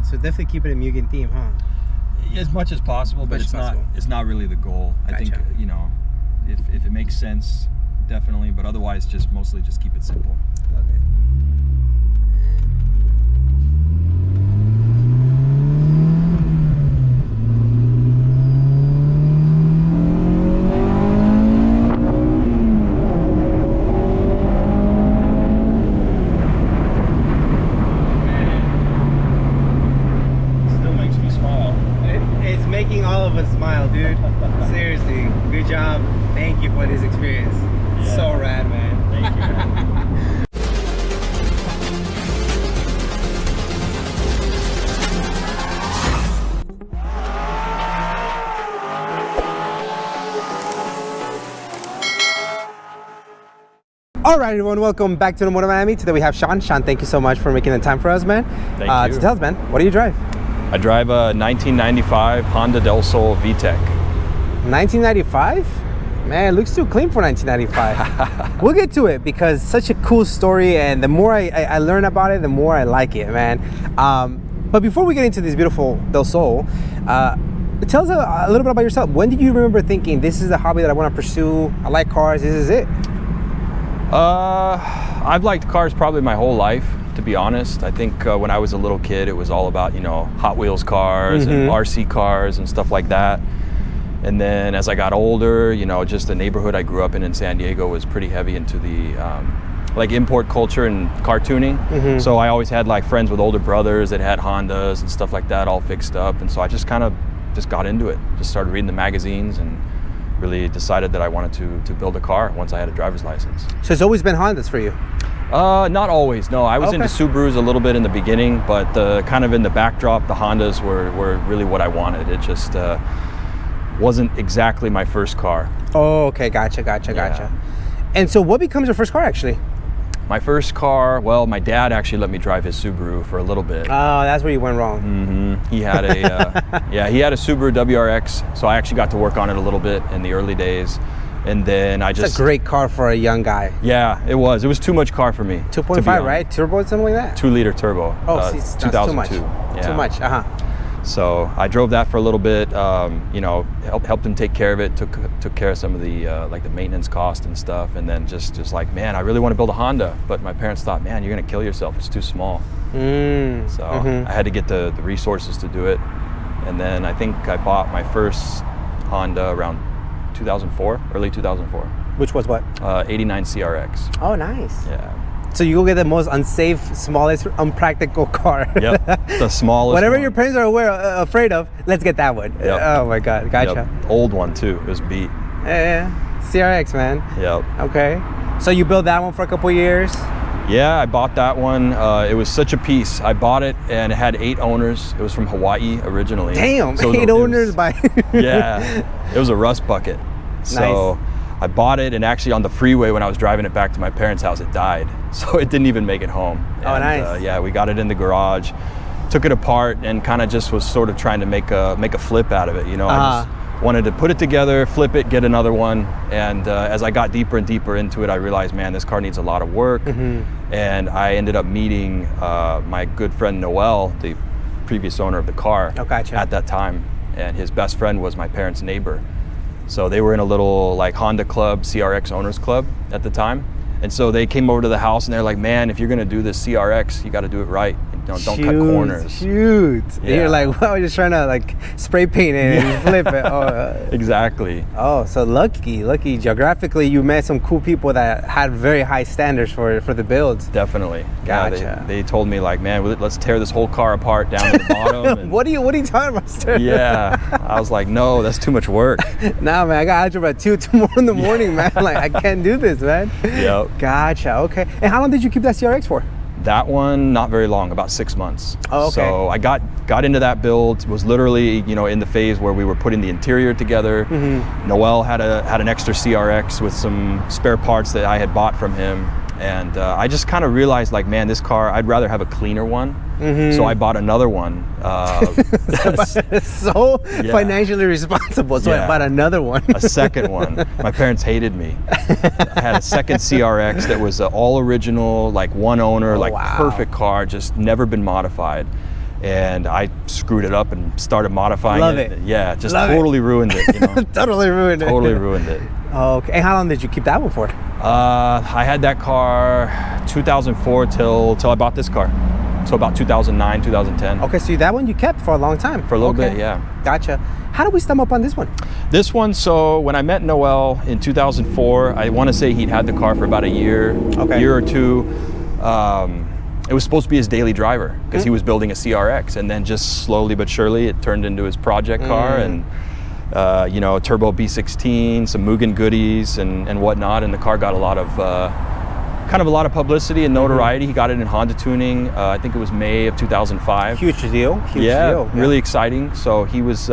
So definitely keep it a Mugen theme, huh? As much as possible, but it's not really the goal. Gotcha. I think, you know, if it makes sense, definitely, but otherwise mostly just keep it simple. Love it. Making all of us smile, dude. Seriously, good job. Thank you for this experience. Yeah. So rad, man. Thank you, man. All right, everyone, welcome back to Automotive Anatomy. Today we have Sean. Sean, thank you so much for making the time for us, man. Thank you. So tell us, man, what do you drive? I drive a 1995 Honda Del Sol VTEC. 1995? Man, it looks too clean for 1995. We'll get to it because it's such a cool story, and the more I learn about it, the more I like it, man. But before we get into this beautiful Del Sol, tell us a little bit about yourself. When did you remember thinking, this is the hobby that I want to pursue, I like cars, this is it? I've liked cars probably my whole life, to be honest. I think when I was a little kid, it was all about, you know, Hot Wheels cars and RC cars and stuff like that. And then as I got older, you know, just the neighborhood I grew up in San Diego was pretty heavy into the like import culture and car tuning. So I always had like friends with older brothers that had Hondas and stuff like that all fixed up. And so I just kind of got into it. Just started reading the magazines and really decided that I wanted to build a car once I had a driver's license. So it's always been Hondas for you? Not always, no. I was into Subarus a little bit in the beginning, but kind of in the backdrop, the Hondas were really what I wanted. It just wasn't exactly my first car. Oh, okay, gotcha. And so what becomes your first car, actually? My first car, well, my dad actually let me drive his Subaru for a little bit. Oh, that's where you went wrong. He had a, he had a Subaru WRX, so I actually got to work on it a little bit in the early days. And then It's a great car for a young guy. Yeah, it was. It was too much car for me. 2.5, right? Turbo, something like that? 2-liter turbo. Oh, see, that's 2002. too much. Yeah. Too much, So I drove that for a little bit. You know, helped him take care of it. Took care of some of the like the maintenance cost and stuff. And then just like, man, I really want to build a Honda. But my parents thought, man, you're gonna kill yourself. It's too small. So I had to get the resources to do it. And then I think I bought my first Honda around 2004, early 2004. Which was what? 89 CRX. Oh, nice. Yeah. So you go get the most unsafe, smallest, unpractical car. Yep, the smallest Whatever one. your parents are afraid of, let's get that one. Yep. Oh my God, gotcha. Yep. Old one too, it was beat. Yeah, CRX, man. Yep. Okay. So you built that one for a couple years? Yeah, I bought that one. It was such a piece. I bought it and it had 8 owners. It was from Hawaii originally. Damn, so 8 owners by... Yeah, it was a rust bucket. So nice. I bought it, and actually on the freeway when I was driving it back to my parents' house, it died. So it didn't even make it home. Oh, nice. Yeah, we got it in the garage, took it apart, and kind of just was sort of trying to make a flip out of it. You know, I just wanted to put it together, flip it, get another one. And as I got deeper and deeper into it, I realized, man, this car needs a lot of work. And I ended up meeting my good friend Noel, the previous owner of the car, at that time. And his best friend was my parents' neighbor. So they were in a little like Honda club, CRX owners club at the time. And so they came over to the house and they're like, man, if you're gonna do this CRX, you gotta do it right. Don't cut corners. Shoot. Yeah. And you're like, well, just trying to like spray paint it and flip it. Exactly. Oh, so lucky. Geographically, you met some cool people that had very high standards for the builds. Definitely. Gotcha. Yeah, they told me like, man, let's tear this whole car apart down to the bottom. And what are you talking about? Yeah. I was like, no, that's too much work. Nah, man, I got algebra 2 tomorrow in the morning, man. Like, I can't do this, man. Yep. Gotcha. Okay. And how long did you keep that CRX for? That one, not very long, about 6 months. Oh, okay. So I got into that build, was literally, you know, in the phase where we were putting the interior together. Noel had an extra CRX with some spare parts that I had bought from him. And I just kind of realized, like, man, this car, I'd rather have a cleaner one. So I bought another one. So financially responsible, so I bought another one. A second one. My parents hated me. I had a second CRX that was all original, like one owner, perfect car, just never been modified. and I screwed it up and started modifying Love it. it. Yeah, just Love totally ruined it. You know? Totally ruined it. Totally ruined it. Okay. And how long did you keep that one for? I had that car 2004 till I bought this car. So about 2009, 2010. Okay, so that one you kept for a long time. For a little bit, yeah. Gotcha. How did we stumble upon this one? This one, so when I met Noel in 2004, I want to say he'd had the car for about a year or two. It was supposed to be his daily driver because he was building a CRX, and then just slowly but surely it turned into his project car, and you know, turbo B16, some Mugen goodies and whatnot, and the car got a lot of kind of a lot of publicity and notoriety. He got it in Honda tuning. I think it was May of 2005. Huge deal. Huge deal. Really exciting. So he was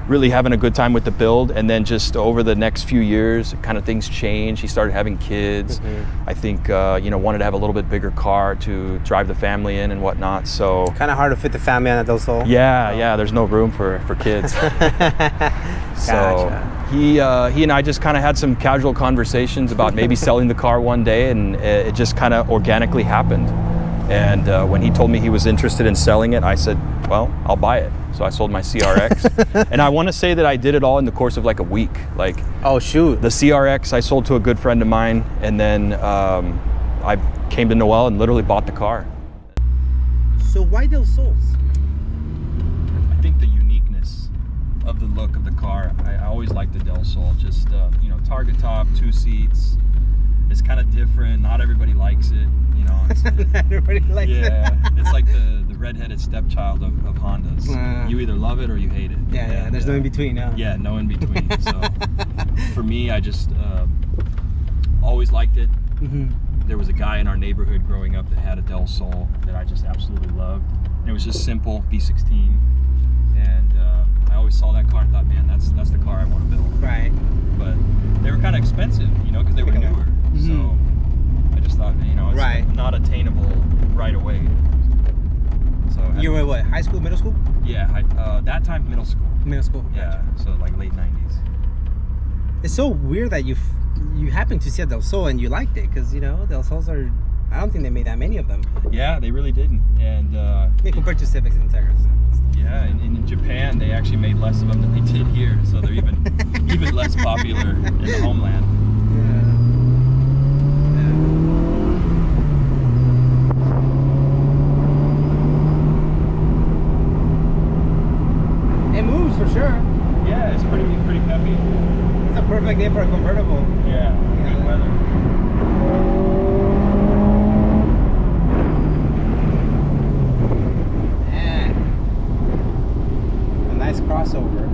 really having a good time with the build, and then just over the next few years, kind of things changed. He started having kids. I think you know, wanted to have a little bit bigger car to drive the family in and whatnot. So kind of hard to fit the family on a Del Sol. Yeah. There's no room for kids. So Gotcha. he and I just kind of had some casual conversations about maybe selling the car one day, and it just kind of organically happened. And when he told me he was interested in selling it, I said, well, I'll buy it. So I sold my CRX. And I want to say that I did it all in the course of like a week. Like, oh shoot. The CRX I sold to a good friend of mine, and then I came to Noel and literally bought the car. So why Del Sols? I think the uniqueness of the look of the car. I always liked the Del Sol. Just you know, target top, 2 seats. It's kind of different. Not everybody likes it. You know, Everybody likes it. Yeah, it's like the redheaded stepchild of Hondas. You either love it or you hate it. Yeah. There's no in between. Yeah, no in between. So for me, I just always liked it. There was a guy in our neighborhood growing up that had a Del Sol that I just absolutely loved. And it was just simple, B16. And I always saw that car and thought, man, that's the car I want to build. Right. But they were kind of expensive, you know, because they were newer. So I just thought, you know, it's not attainable right away. So you were what? High school, middle school? Yeah, that time middle school. Middle school. Yeah, so like late 90s. It's so weird that you happened to see a Del Sol and you liked it, because you know Del Sols are, I don't think they made that many of them. Yeah, they really didn't. And compared to Civics and Integras. Yeah, and in Japan they actually made less of them than they did here, so they're even less popular in the homeland. It moves for sure. Yeah, it's pretty peppy. It's a perfect day for a convertible. Yeah, good weather. Crossover.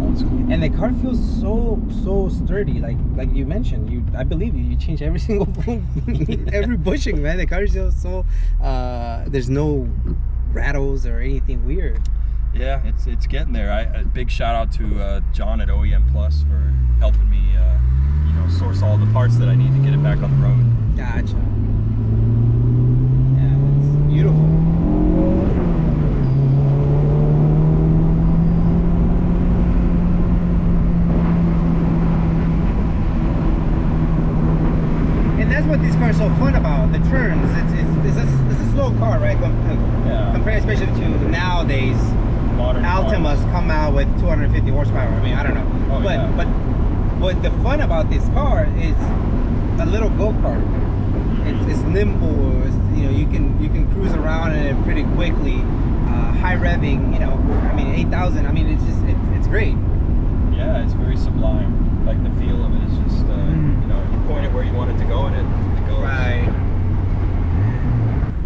Old school. And the car feels so sturdy, like you mentioned. I believe you change every single every bushing, man. The car feels so there's no rattles or anything weird. Yeah, it's getting there. A big shout out to John at OEM Plus for helping me you know, source all the parts that I need to get it back on the road. Gotcha. Yeah, it's beautiful. What these cars are so fun about, the turns. It's a slow car, right? Compared especially to nowadays, modern Altimas come out with 250 horsepower. I mean, I don't know. But what the fun about this car is a little go-kart. It's nimble. You know, you can cruise around in it pretty quickly. High revving. You know, I mean 8,000. I mean, it's great. Yeah, it's very sublime. Like the feel of it is just you know, you point it where you want it to go and it goes. Right.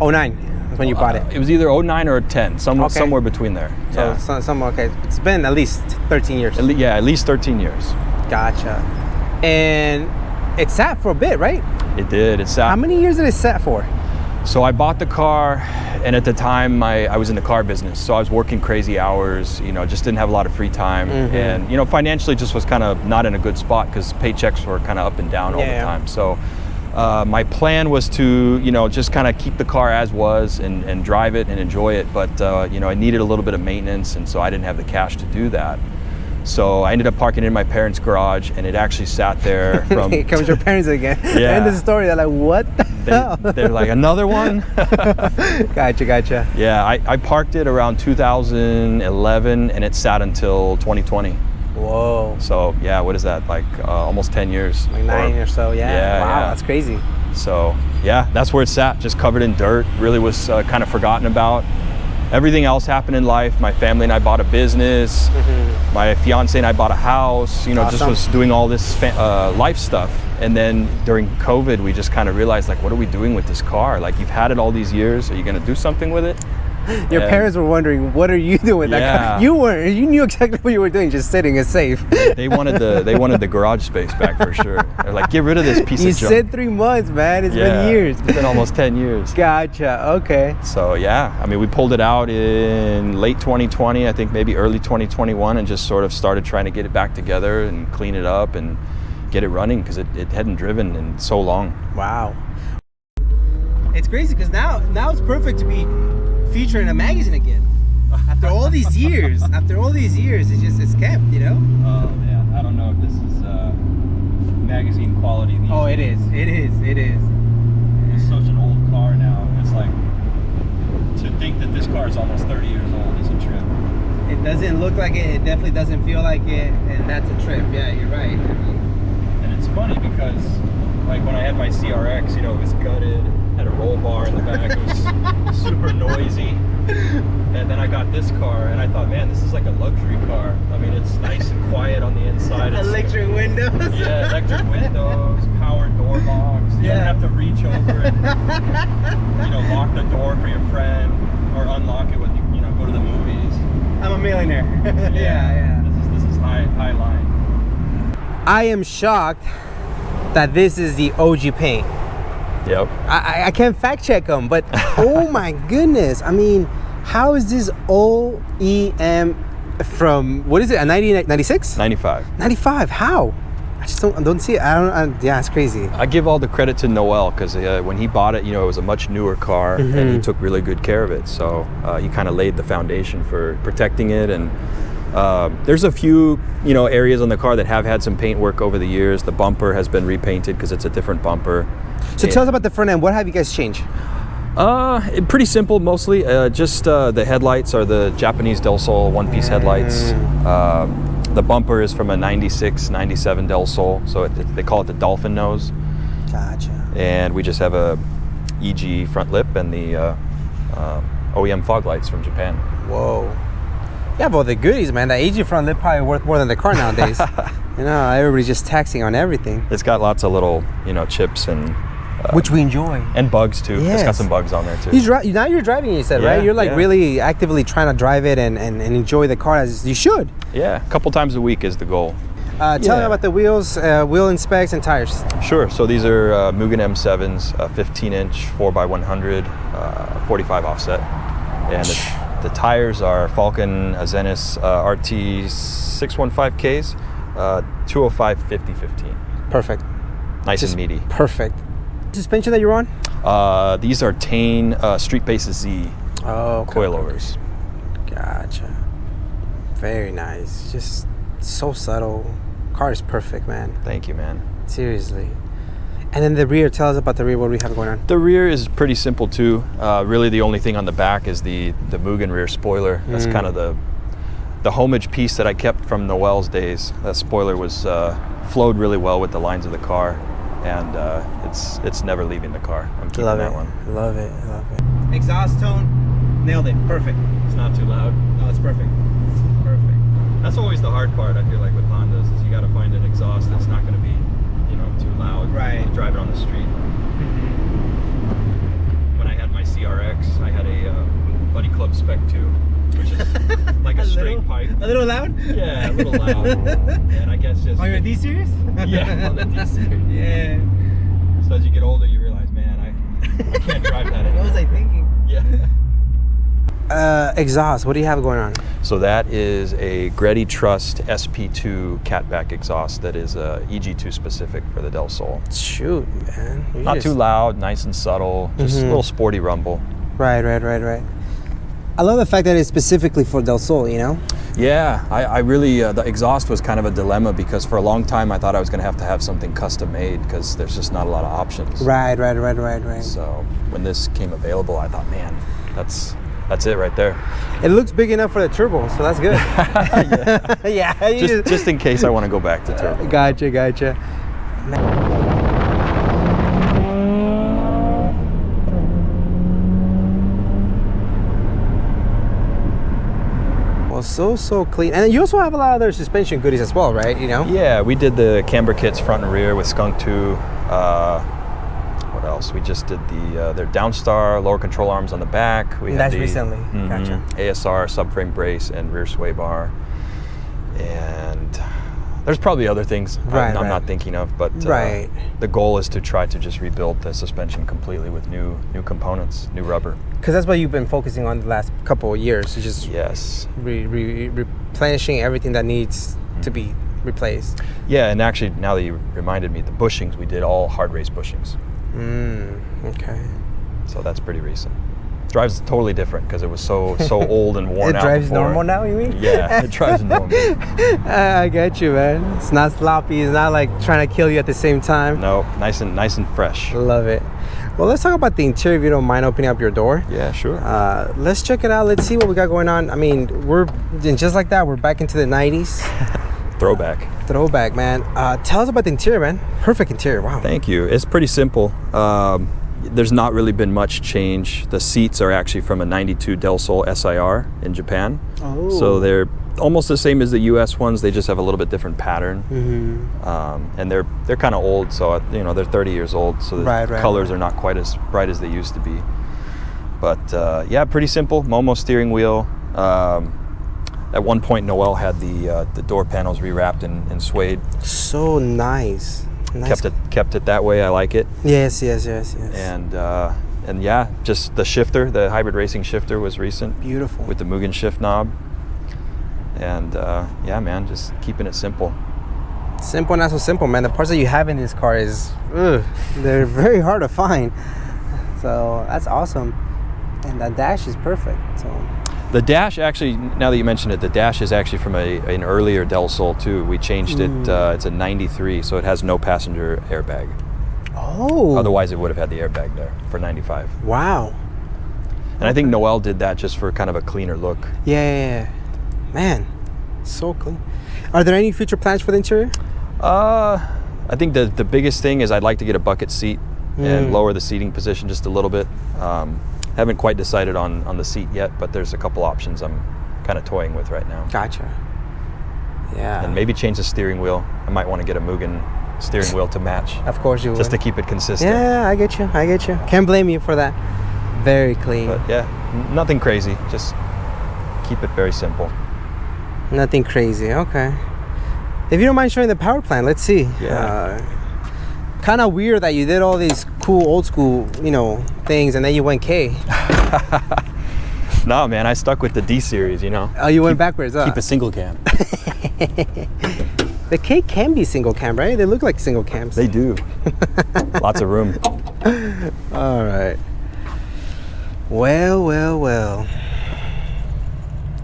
09 is when you bought it. It was either 09 or 10, somewhere between there. So okay. It's been at least 13 years. At least 13 years. Gotcha. And it sat for a bit, right? It did. It sat. How many years did it sat for? So I bought the car, and at the time I was in the car business, so I was working crazy hours, you know, just didn't have a lot of free time, and you know, financially just was kind of not in a good spot because paychecks were kind of up and down all the time. So my plan was to, you know, just kind of keep the car as was and drive it and enjoy it, but you know, I needed a little bit of maintenance, and so I didn't have the cash to do that. So I ended up parking it in my parents' garage, and it actually sat there from... Here comes your parents again. Yeah. And the story, they're like, what? They're like, another one? Gotcha. Yeah, I parked it around 2011 and it sat until 2020. Whoa. So yeah, what is that, like almost 10 years? Like 9 or so, yeah. Yeah, Wow, yeah. that's crazy. So yeah, that's where it sat, just covered in dirt. Really was kind of forgotten about. Everything else happened in life. My family and I bought a business. My fiance and I bought a house. You know, Awesome. just was doing all this life stuff. And then during COVID, we just kind of realized, like, what are we doing with this car? Like, you've had it all these years. Are you going to do something with it? Your parents were wondering, what are you doing with that car? You weren't. You knew exactly what you were doing, just sitting and safe. They wanted the garage space back for sure. They're like, get rid of this piece of junk. You said 3 months, man. It's been years. It's been almost 10 years. Gotcha. Okay. So yeah, I mean, we pulled it out in late 2020, I think maybe early 2021, and just sort of started trying to get it back together and clean it up and get it running because it hadn't driven in so long. Wow. It's crazy because now it's perfect to be featured in a magazine again. After all these years, it's kept, you know? Oh yeah, I don't know if this is magazine quality. Oh, it is. It's such an old car now. It's like, to think that this car is almost 30 years old is a trip. It doesn't look like it. It definitely doesn't feel like it, and that's a trip. Yeah, you're right. I mean, and it's funny because, like, when I had my CRX, you know, it was gutted, had a roll bar in the back, it was super noisy. And then I got this car, and I thought, man, this is like a luxury car. I mean, it's nice and quiet on the inside. It's, electric windows. Yeah, electric windows, power door locks. You don't have to reach over and, you know, lock the door for your friend or unlock it when you know, go to the movies. I'm a millionaire. Yeah. This is high line. I am shocked that this is the OG paint. Yep. I can't fact check them, but oh my goodness. I mean, how is this OEM from, what is it, a 1996? 95. 95, how? I just don't see it. Yeah, it's crazy. I give all the credit to Noel because when he bought it, you know, it was a much newer car and he took really good care of it. So he kind of laid the foundation for protecting it. And there's a few, you know, areas on the car that have had some paint work over the years. The bumper has been repainted because it's a different bumper. So tell us about the front end. What have you guys changed? Pretty simple, mostly. Just the headlights are the Japanese Del Sol one-piece headlights. The bumper is from a 96, 97 Del Sol, so they call it the dolphin nose. Gotcha. And we just have a EG front lip and the OEM fog lights from Japan. Whoa. You have all the goodies, man. That AG front lip probably worth more than the car nowadays. You know, everybody's just taxing on everything. It's got lots of little, you know, chips and which we enjoy. And bugs too. Yes. It's got some bugs on there too. Now you're driving, you said, right? You're like really actively trying to drive it and enjoy the car as you should. Yeah, a couple times a week is the goal. Tell me about the wheels, wheel inspects, and tires. Sure. So these are Mugen M7s, 15-inch 4x100, 45 offset. And the tires are Falcon Azenis RT 615Ks, 205 50/15. Perfect. Nice and meaty. Perfect. Suspension that you're on? These are Tane Street Bases Z coilovers. Gotcha. Very nice. Just so subtle. Car is perfect, man. Thank you, man. Seriously. And then the rear, tell us about the rear, what do we have going on? The rear is pretty simple too. Really the only thing on the back is the Mugen rear spoiler. That's kind of the homage piece that I kept from Noel's days. That spoiler was flowed really well with the lines of the car, and it's never leaving the car. I'm keeping that one. Love it. Exhaust tone, nailed it. Perfect. It's not too loud. No, it's perfect. That's always the hard part, I feel like, with Hondas, is you got to find an exhaust that's not going to be, you know, too loud. Right. To drive it on the street. When I had my CRX, I had a Buddy Club Spec 2, which is like a straight pipe. A little loud? Yeah, a little loud. And I guess just... On your D-Series? Yeah, on the D-Series. Yeah. So as you get older, you realize, man, I can't drive that anymore. What was I thinking? Yeah. Exhaust, what do you have going on? So that is a Greddy Trust SP2 catback exhaust that is EG2 specific for the Del Sol. Shoot, man. Not too loud, nice and subtle, just a little sporty rumble. Right. I love the fact that it's specifically for Del Sol, you know? Yeah, I really, the exhaust was kind of a dilemma because for a long time I thought I was going to have something custom made because there's just not a lot of options. Right. So when this came available, I thought, man, that's it right there. It looks big enough for the turbo, so that's good. Yeah. Just in case I want to go back to turbo. Gotcha. Well, so clean. And you also have a lot of other suspension goodies as well, right? You know? Yeah, we did the camber kits front and rear with Skunk 2. What else? We just did their Downstar lower control arms on the back. That's recently. Gotcha. ASR subframe brace and rear sway bar. And there's probably other things I'm not thinking of, but the goal is to try to just rebuild the suspension completely with new components, new rubber. Because that's what you've been focusing on the last couple of years, is just replenishing everything that needs to be replaced. Yeah, and actually, now that you reminded me, the bushings, we did all hard race bushings. Okay. So that's pretty recent. Drives totally different because it was so old and worn out. It drives before. normal now, you mean? Yeah, it drives normal. I get you, man. It's not sloppy. It's not like trying to kill you at the same time. No, nice and fresh. Love it. Well, let's talk about the interior if you don't mind opening up your door. Yeah, sure. Let's check it out. Let's see what we got going on. I mean, just like that, we're back into the 90s. Throwback, man. Tell us about the interior, man. Perfect interior. Wow. Thank you. It's pretty simple. There's not really been much change. The seats are actually from a 92 Del Sol SIR in Japan. Oh. So they're almost the same as the US ones. They just have a little bit different pattern. And they're kind of old, so they're 30 years old, so the colors are not quite as bright as they used to be. But yeah, pretty simple. Momo steering wheel. At one point, Noel had the door panels rewrapped in suede. So nice. Kept it that way. I like it. Yes. And yeah, just the shifter, the hybrid racing shifter was recent. Beautiful. With the Mugen shift knob. And yeah, man, just keeping it simple. Simple, not so simple, man. The parts that you have in this car they're very hard to find. So that's awesome. And that dash is perfect. So the dash, actually, now that you mention it, the dash is actually from an earlier Del Sol too. We changed it. It's a 93, so it has no passenger airbag. Oh. Otherwise, it would have had the airbag there for 95. Wow. And I think Noel did that just for kind of a cleaner look. Yeah. Man, so clean. Are there any future plans for the interior? I think the biggest thing is I'd like to get a bucket seat and lower the seating position just a little bit. Haven't quite decided on the seat yet, but there's a couple options I'm kind of toying with right now. Gotcha. Yeah. And maybe change the steering wheel. I might want to get a Mugen steering wheel to match. Of course you would. Just to keep it consistent. Yeah, I get you. Can't blame you for that. Very clean. But yeah, nothing crazy. Just keep it very simple. Nothing crazy. Okay. If you don't mind showing the power plant, let's see. Yeah. Kind of weird that you did all these cool old school, things, and then you went K. No, man, I stuck with the D series, Oh, you went backwards, huh? Keep a single cam. The K can be single cam, right? They look like single cams. They do. Lots of room. All right. Well.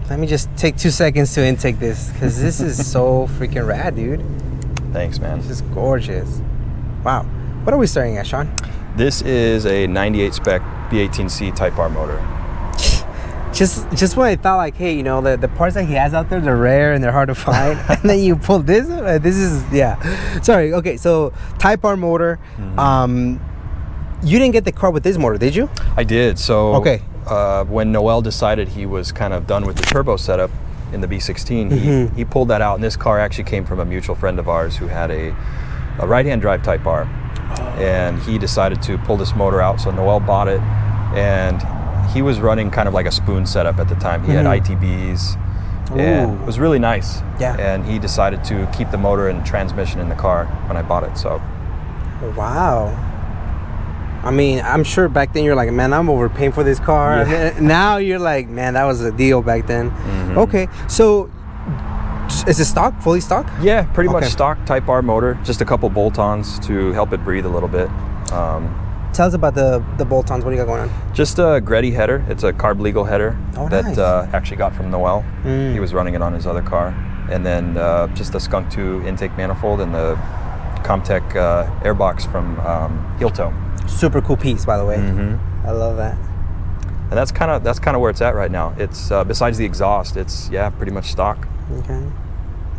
Let me just take 2 seconds to intake this, because this is so freaking rad, dude. Thanks, man. This is gorgeous. Wow. What are we starting at, Sean? This is a 98 spec B18C Type R motor. Just when I thought, like, hey, the parts that he has out there, they're rare and they're hard to find, and then you pull this. This is, yeah. Sorry. Okay, so Type R motor. You didn't get the car with this motor, did you? I did. So okay. When Noel decided he was kind of done with the turbo setup in the B16, he pulled that out, and this car actually came from a mutual friend of ours who had a right-hand drive Type R, and he decided to pull this motor out. So Noel bought it, and he was running kind of like a spoon setup at the time. He had ITBs, and it was really nice. Yeah. And he decided to keep the motor and transmission in the car when I bought it. So. Wow. I mean, I'm sure back then you're like, man, I'm overpaying for this car. Yeah. Now you're like, man, that was a deal back then. Okay, so is it stock, fully stock? Yeah, pretty much stock Type R motor. Just a couple bolt-ons to help it breathe a little bit. Tell us about the bolt-ons. What do you got going on? Just a Greddy header. It's a carb legal header that nice. Actually got from Noel. He was running it on his other car. And then just the Skunk 2 intake manifold and the Comtech airbox from Heel Toe. Super cool piece, by the way. I love that. And that's kind of where it's at right now. It's besides the exhaust, it's pretty much stock. Okay.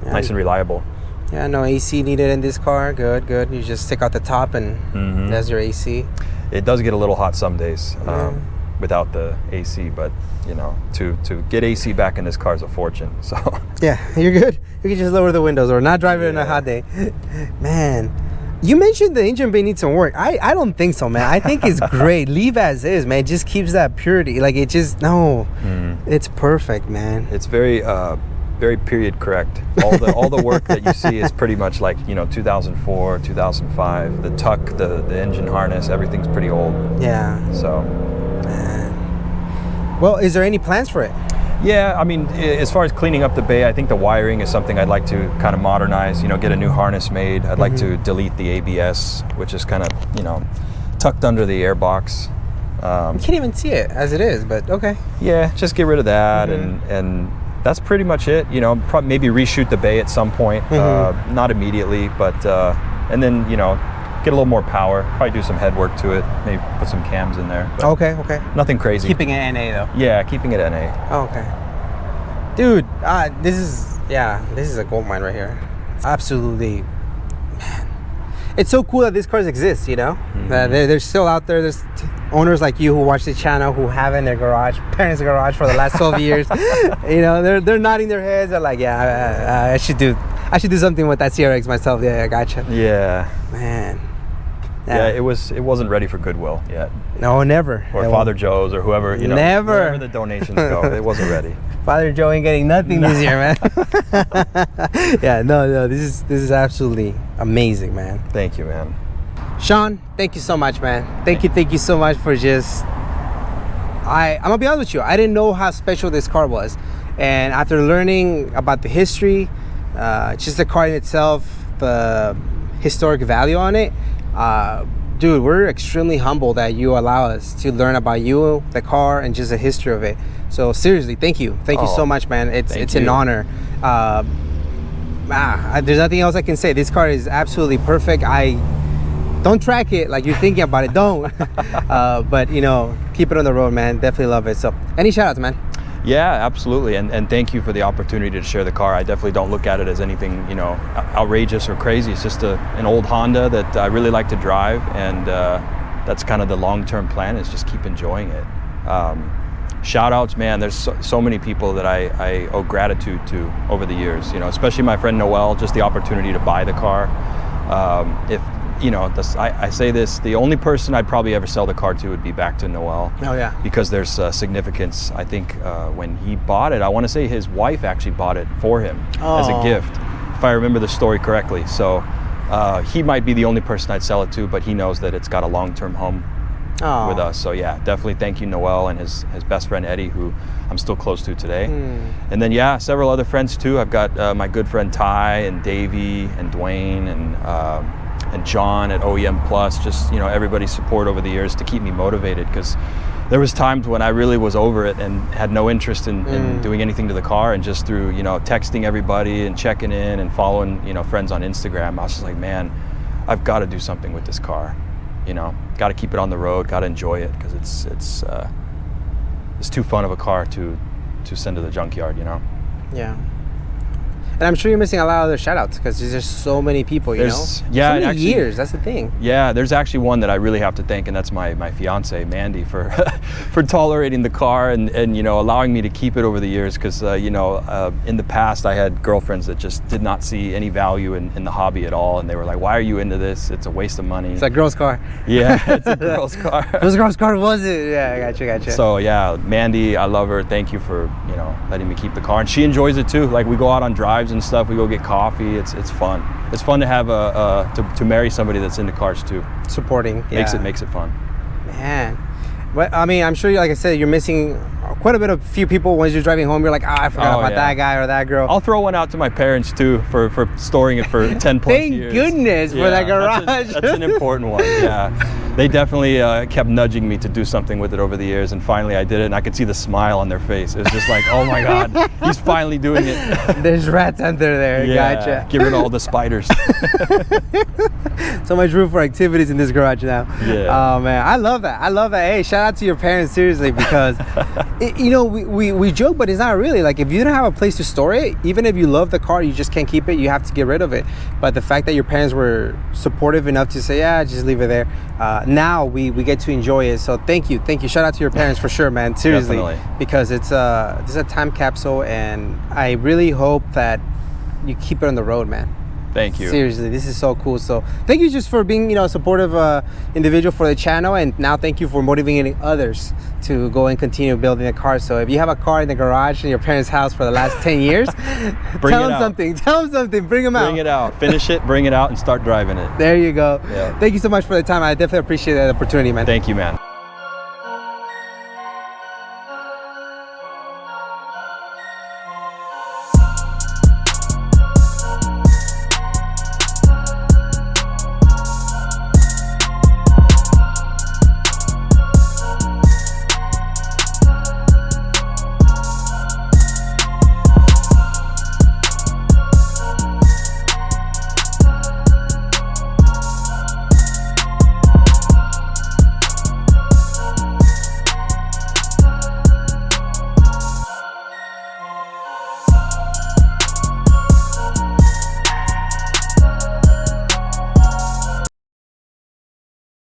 Yeah. Nice and reliable. Yeah, no AC needed in this car. Good. You just take out the top and that's your AC. It does get a little hot some days without the AC, but you know, to get AC back in this car is a fortune. So yeah, you're good. You can just lower the windows or not drive it in a hot day. Man, you mentioned the engine bay needs some work. I don't think so, man. I think it's great. Leave as is, man. It just keeps that purity. Like it just it's perfect, man. It's very period correct. All the work that you see is pretty much like, you know, 2004, 2005. The tuck, the engine harness, everything's pretty old. Yeah. So. Well, is there any plans for it? Yeah, I mean, as far as cleaning up the bay, I think the wiring is something I'd like to kind of modernize. You know, get a new harness made. I'd like to delete the ABS, which is kind of, you know, tucked under the airbox. You can't even see it as it is, but okay. Yeah, just get rid of that and that's pretty much it. You know, probably maybe reshoot the bay at some point, not immediately, but and then, you know, get a little more power. Probably do some head work to it. Maybe put some cams in there. Okay. Nothing crazy. Keeping it NA though. Yeah, keeping it NA. Okay. Dude, this is a gold mine right here. Absolutely, man. It's so cool that these cars exist. You know, they're still out there. There's owners like you who watch the channel who have in their garage, parents' garage for the last 12 years. You know, they're nodding their heads. They're like, yeah, I should do something with that CRX myself. Yeah, I gotcha. Yeah. Man. Yeah, it wasn't ready for Goodwill yet. No, never. Or Father Joe's or whoever, you know. Never. Wherever the donations go, it wasn't ready. Father Joe ain't getting nothing this year, man. Yeah, no, this is absolutely amazing, man. Thank you, man. Sean, thank you so much, man. Thank you so much for just... I'm gonna be honest with you, I didn't know how special this car was. And after learning about the history, just the car in itself, the historic value on it, dude, we're extremely humble that you allow us to learn about you, the car, and just the history of it. So seriously, thank you so much, man. It's an honor. There's nothing else I can say. This car is absolutely perfect. Don't track it like you're thinking about it. Don't. But you know, keep it on the road, man. Definitely love it. So, any shout outs, man? Yeah, absolutely. And thank you for the opportunity to share the car. I definitely don't look at it as anything, you know, outrageous or crazy. It's just an old Honda that I really like to drive, and that's kind of the long-term plan, is just keep enjoying it. Shout outs, man, there's so many people that I owe gratitude to over the years, you know, especially my friend Noel, just the opportunity to buy the car. If you know, I say this, the only person I'd probably ever sell the car to would be back to Noel. Oh yeah. Because there's significance. I think when he bought it, I want to say his wife actually bought it for him as a gift, if I remember the story correctly. So he might be the only person I'd sell it to, but he knows that it's got a long-term home with us. So yeah, definitely thank you, Noel, and his best friend Eddie, who I'm still close to today. And then yeah, several other friends too. I've got my good friend Ty and Davey and Dwayne and John at OEM Plus, just, you know, everybody's support over the years to keep me motivated, because there was times when I really was over it and had no interest in doing anything to the car, and just through, you know, texting everybody and checking in and following, you know, friends on Instagram, I was just like, man, I've got to do something with this car, you know, got to keep it on the road, got to enjoy it, because it's too fun of a car to send to the junkyard, you know. Yeah. And I'm sure you're missing a lot of other shout outs, because there's just so many people, you know? Yeah, so many years, that's the thing. Yeah, there's actually one that I really have to thank, and that's my fiance, Mandy, for for tolerating the car and you know, allowing me to keep it over the years, because you know, in the past I had girlfriends that just did not see any value in the hobby at all, and they were like, why are you into this? It's a waste of money. It's a girl's car. Yeah, it's a girl's car. Whose girl's car was it? Yeah, I gotcha. So yeah, Mandy, I love her. Thank you for, you know, letting me keep the car, and she enjoys it too. Like, we go out on drives and stuff, we go get coffee. It's fun. It's fun to have to marry somebody that's into cars too. Supporting, yeah. Makes it fun. Man, but I mean, I'm sure, like I said, you're missing quite a bit of few people. Once you're driving home, you're like, I forgot about that guy or that girl. I'll throw one out to my parents too for storing it for 10 plus Thank years. Goodness for that garage. That's an important one. Yeah. They definitely kept nudging me to do something with it over the years, and finally I did it, and I could see the smile on their face. It was just like, oh my God, he's finally doing it. There's rats under there. Yeah, Gotcha. get rid of all the spiders. So much room for activities in this garage now. Yeah. Oh man, I love that. I love that. Hey, shout out to your parents, seriously, because you know, we joke, but it's not really. Like, if you don't have a place to store it, even if you love the car, you just can't keep it. You have to get rid of it. But the fact that your parents were supportive enough to say, yeah, just leave it there. Now we get to enjoy it. So thank you. Shout out to your parents for sure, man. Seriously, Definitely. because it's a time capsule, and I really hope that you keep it on the road, man. Thank you. Seriously, this is so cool. So thank you just for being, you know, a supportive individual for the channel, and now thank you for motivating others to go and continue building a car. So if you have a car in the garage in your parents' house for the last 10 years, tell them something, bring them out. Bring it out, finish it, bring it out, and start driving it. There you go. Yeah. Thank you so much for the time. I definitely appreciate that opportunity, man. Thank you, man.